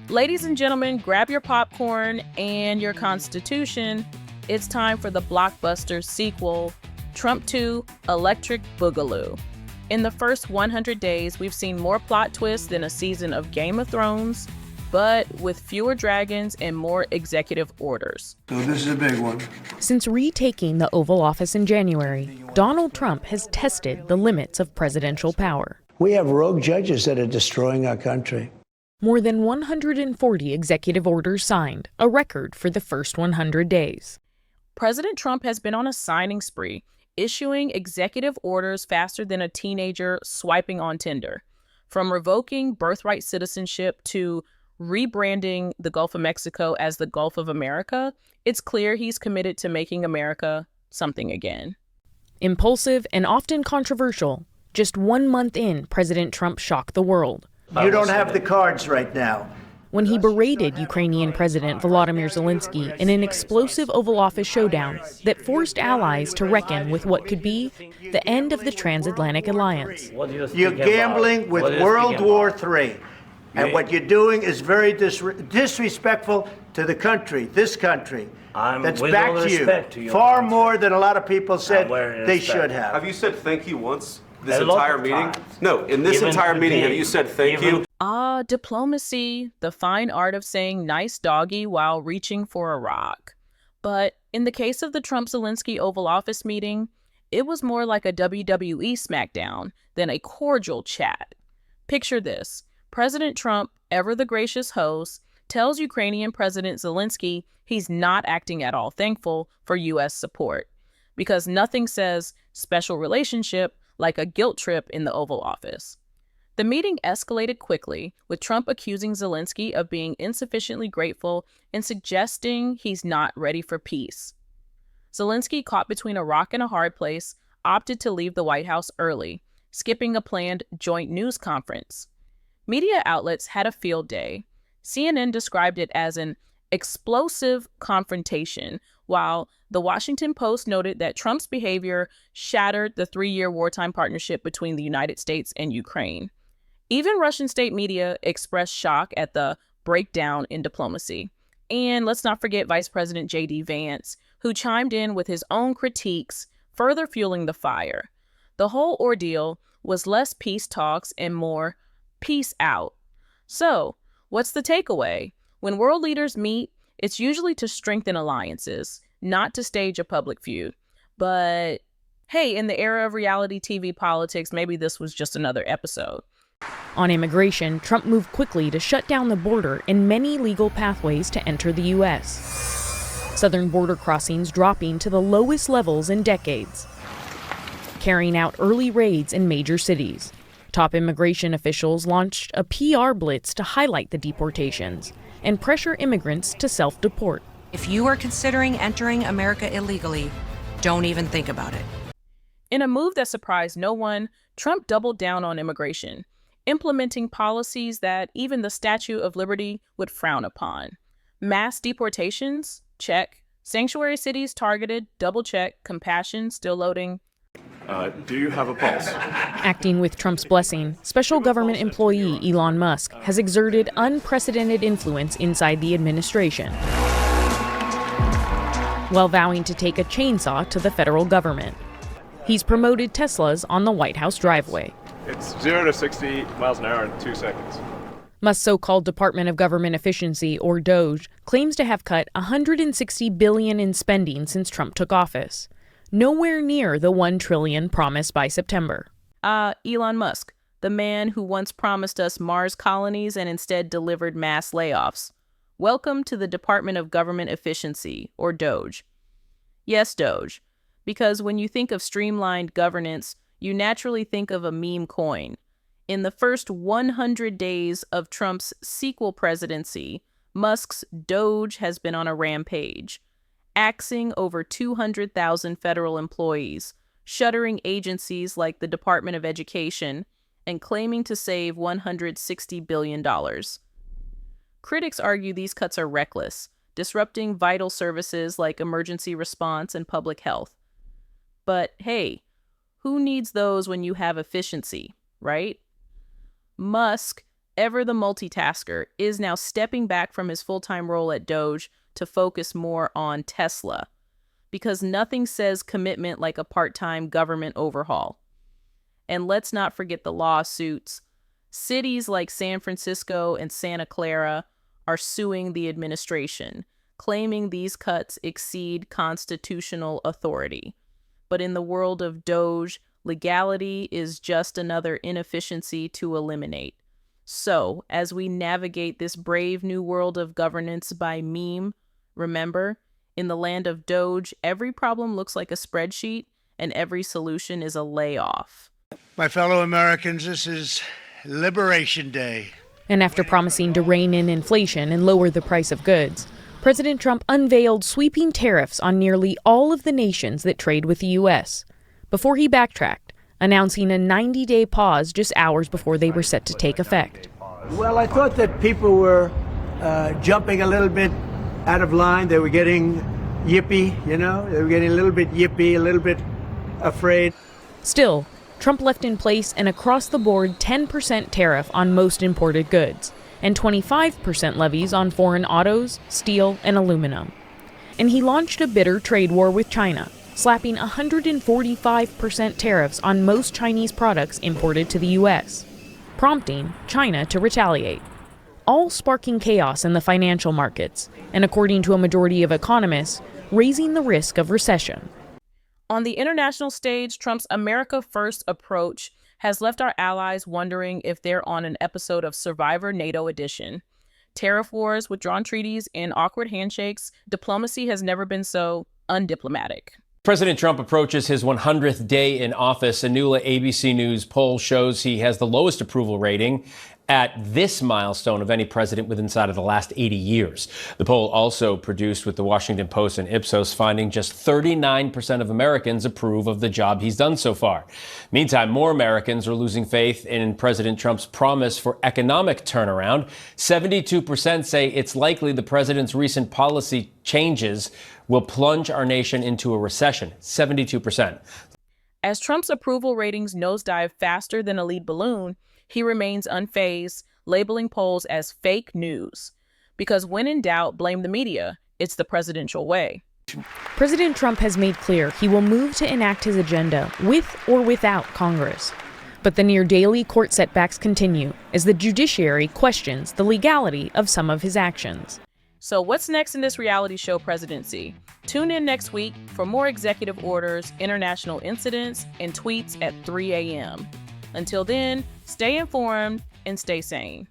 Ladies and gentlemen, grab your popcorn and your constitution. It's time for the blockbuster sequel, Trump 2: Electric Boogaloo. In the first 100 days, we've seen more plot twists than a season of Game of Thrones, but with fewer dragons and more executive orders. So this is a big one. Since retaking the Oval Office in January, Donald Trump has tested the limits of presidential power. We have rogue judges that are destroying our country. More than 140 executive orders signed, a record for the first 100 days. President Trump has been on a signing spree, issuing executive orders faster than a teenager swiping on Tinder. From revoking birthright citizenship to rebranding the Gulf of Mexico as the Gulf of America, it's clear he's committed to making America something again. Impulsive and often controversial, just 1 month in, President Trump shocked the world. You don't have the cards right now. When he berated Ukrainian President Volodymyr Zelensky in an explosive Oval Office showdown that forced allies to reckon with what could be the end of the transatlantic alliance. You're gambling with World War III. And what you're doing is very disrespectful to the country, this country. That's back to you. Far more than a lot of people said they should have. Have you said thank you once this entire meeting? No, in this entire meeting, have you said thank you? Diplomacy, the fine art of saying nice doggy while reaching for a rock. But in the case of the Trump-Zelensky Oval Office meeting, it was more like a WWE smackdown than a cordial chat. Picture this. President Trump, ever the gracious host, tells Ukrainian President Zelensky he's not acting at all thankful for U.S. support, because nothing says special relationship like a guilt trip in the Oval Office. The meeting escalated quickly, with Trump accusing Zelensky of being insufficiently grateful and suggesting he's not ready for peace. Zelensky, caught between a rock and a hard place, opted to leave the White House early, skipping a planned joint news conference. Media outlets had a field day. CNN described it as an explosive confrontation, while the Washington Post noted that Trump's behavior shattered the 3-year wartime partnership between the United States and Ukraine. Even Russian state media expressed shock at the breakdown in diplomacy. And let's not forget Vice President J.D. Vance, who chimed in with his own critiques, further fueling the fire. The whole ordeal was less peace talks and more peace out. So, what's the takeaway? When world leaders meet, it's usually to strengthen alliances, not to stage a public feud. But hey, in the era of reality TV politics, maybe this was just another episode. On immigration, Trump moved quickly to shut down the border and many legal pathways to enter the U.S. Southern border crossings dropping to the lowest levels in decades. Carrying out early raids in major cities. Top immigration officials launched a PR blitz to highlight the deportations and pressure immigrants to self-deport. If you are considering entering America illegally, don't even think about it. In a move that surprised no one, Trump doubled down on immigration, implementing policies that even the Statue of Liberty would frown upon. Mass deportations? Check. Sanctuary cities targeted? Double check. Compassion? Still loading. Do you have a pulse? Acting with Trump's blessing, special government employee Elon Musk has exerted unprecedented influence inside the administration, while vowing to take a chainsaw to the federal government. He's promoted Teslas on the White House driveway. It's 0 to 60 miles an hour in 2 seconds. Musk's so-called Department of Government Efficiency, or DOGE, claims to have cut $160 billion in spending since Trump took office. Nowhere near the $1 trillion promised by September. Elon Musk, the man who once promised us Mars colonies and instead delivered mass layoffs. Welcome to the Department of Government Efficiency, or DOGE. Yes, DOGE, because when you think of streamlined governance, you naturally think of a meme coin. In the first 100 days of Trump's sequel presidency, Musk's DOGE has been on a rampage, axing over 200,000 federal employees, shuttering agencies like the Department of Education, and claiming to save $160 billion. Critics argue these cuts are reckless, disrupting vital services like emergency response and public health. But hey, who needs those when you have efficiency, right? Musk ever the multitasker, is now stepping back from his full-time role at Doge to focus more on Tesla, because nothing says commitment like a part-time government overhaul. And let's not forget the lawsuits. Cities like San Francisco and Santa Clara are suing the administration, claiming these cuts exceed constitutional authority. But in the world of Doge, legality is just another inefficiency to eliminate. So, as we navigate this brave new world of governance by meme, remember, in the land of Doge, every problem looks like a spreadsheet and every solution is a layoff. My fellow Americans, this is Liberation Day. And after promising to rein in inflation and lower the price of goods, President Trump unveiled sweeping tariffs on nearly all of the nations that trade with the U.S., before he backtracked, announcing a 90-day pause just hours before they were set to take effect. Well, I thought that people were jumping a little bit out of line. They were getting yippy, They were getting a little bit yippy, a little bit afraid. Still, Trump left in place an across-the-board 10% tariff on most imported goods and 25% levies on foreign autos, steel, and aluminum. And he launched a bitter trade war with China, slapping 145% tariffs on most Chinese products imported to the U.S., prompting China to retaliate, all sparking chaos in the financial markets, and according to a majority of economists, raising the risk of recession. On the international stage, Trump's America First approach has left our allies wondering if they're on an episode of Survivor NATO Edition. Tariff wars, withdrawn treaties, and awkward handshakes, diplomacy has never been so undiplomatic. President Trump approaches his 100th day in office. A new ABC News poll shows he has the lowest approval rating at this milestone of any president within inside of the last 80 years. The poll, also produced with the Washington Post and Ipsos, finding just 39% of Americans approve of the job he's done so far. Meantime, more Americans are losing faith in President Trump's promise for economic turnaround. 72% say it's likely the president's recent policy changes will plunge our nation into a recession. 72%. As Trump's approval ratings nosedive faster than a lead balloon, he remains unfazed, labeling polls as fake news. Because when in doubt, blame the media. It's the presidential way. President Trump has made clear he will move to enact his agenda with or without Congress. But the near-daily court setbacks continue as the judiciary questions the legality of some of his actions. So what's next in this reality show presidency? Tune in next week for more executive orders, international incidents, and tweets at 3 a.m. Until then, stay informed and stay sane.